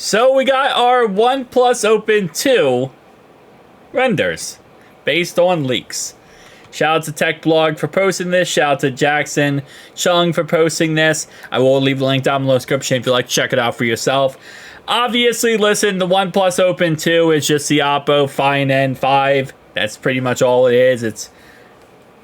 So we got our OnePlus Open 2 renders based on leaks. Shout out to Tech Blog for posting this. Shout out to Jackson Chung for posting this. I will leave the link down below in the description if you'd like to check it out for yourself. Obviously, listen, the OnePlus Open 2 is just the Oppo Find N5. That's pretty much all it is.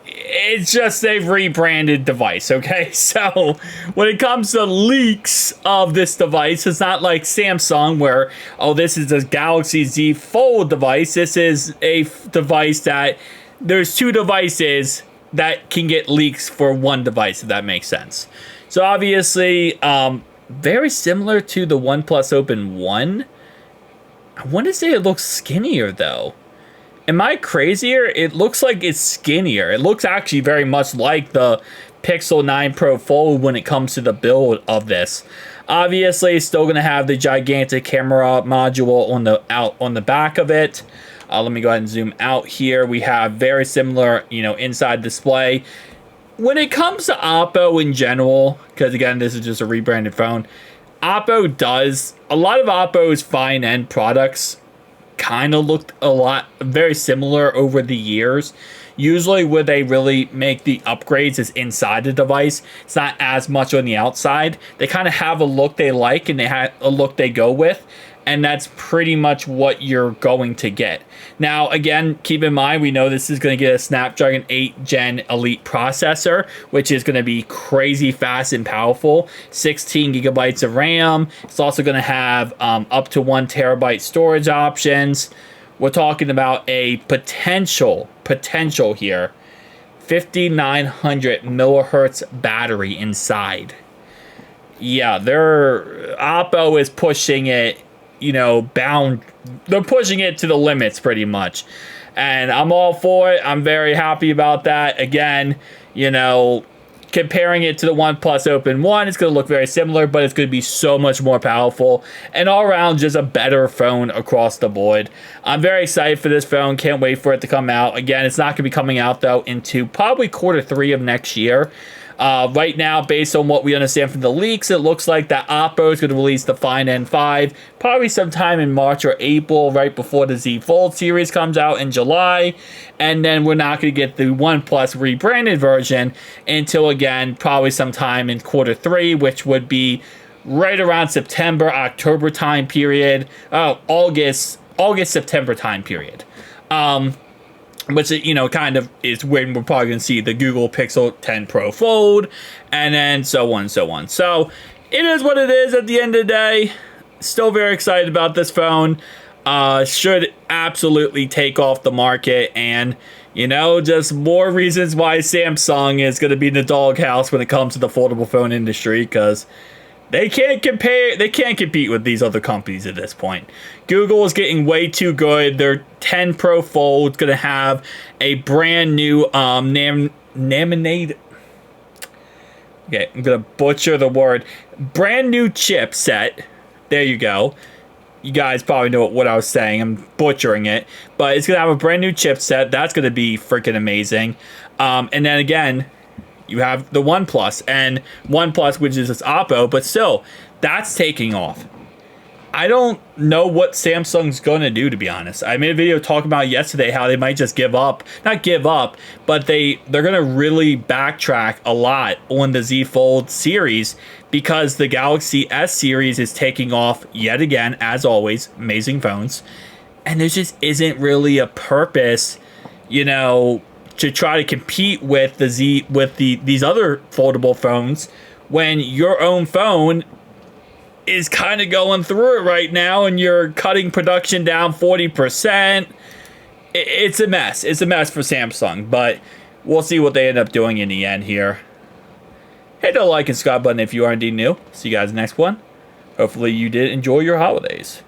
It's just a rebranded device, okay? So when it comes to leaks of this device, it's not like Samsung where, oh, this is a Galaxy Z Fold device. This is a device that there's two devices that can get leaks for one device, if that makes sense. So obviously, very similar to the OnePlus Open 1. I want to say it looks skinnier, though. Am I crazier? It looks like it's skinnier. It looks actually very much like the Pixel 9 Pro Fold when it comes to the build of this. Obviously, it's still going to have the gigantic camera module on the back of it. Let me go ahead and zoom out here. We have very similar, inside display. When it comes to Oppo in general, because again, this is just a rebranded phone, a lot of Oppo's fine-end products kind of looked very similar over the years. Usually where they really make the upgrades is inside the device. It's not as much on the outside. They kind of have a look they like and they have a look they go with. And that's pretty much what you're going to get. Now, again, keep in mind, we know this is going to get a Snapdragon 8 Gen Elite processor, which is going to be crazy fast and powerful. 16 gigabytes of RAM. It's also going to have up to 1 terabyte storage options. We're talking about a potential here, 5900 millihertz battery inside. Yeah, Oppo is pushing it. They're pushing it to the limits pretty much. And I'm all for it. I'm very happy about that. Again, comparing it to the OnePlus Open 1, it's going to look very similar, but it's going to be so much more powerful. And all around, just a better phone across the board. I'm very excited for this phone. Can't wait for it to come out. Again, it's not going to be coming out, though, into probably Q3 of next year. Right now, based on what we understand from the leaks, it looks like that Oppo is going to release the Find N5 probably sometime in March or April, right before the Z Fold series comes out in July. And then we're not going to get the OnePlus rebranded version until, again, probably sometime in Q3, which would be right around September, October time period. August, September time period. Which, kind of is when we're probably going to see the Google Pixel 10 Pro Fold, and then so on and so on. So, it is what it is at the end of the day. Still very excited about this phone. Should absolutely take off the market, and, just more reasons why Samsung is going to be in the doghouse when it comes to the foldable phone industry, because they can't compete with these other companies at this point. Google is getting way too good. Their 10 Pro Fold is going to have a brand new Okay, I'm going to butcher the word. Brand new chipset. There you go. You guys probably know what I was saying. I'm butchering it. But it's going to have a brand new chipset. That's going to be freaking amazing. And then again, you have the OnePlus, and OnePlus, which is this Oppo, but still, that's taking off. I don't know what Samsung's going to do, to be honest. I made a video talking about yesterday how they might just give up. Not give up, but they're going to really backtrack a lot on the Z Fold series because the Galaxy S series is taking off yet again, as always. Amazing phones. And there just isn't really a purpose, to try to compete with these other foldable phones when your own phone is kind of going through it right now and you're cutting production down 40%. It's a mess. It's a mess for Samsung, but we'll see what they end up doing in the end here. Hit the like and subscribe button if you are indeed new. See you guys in the next one. Hopefully you did enjoy your holidays.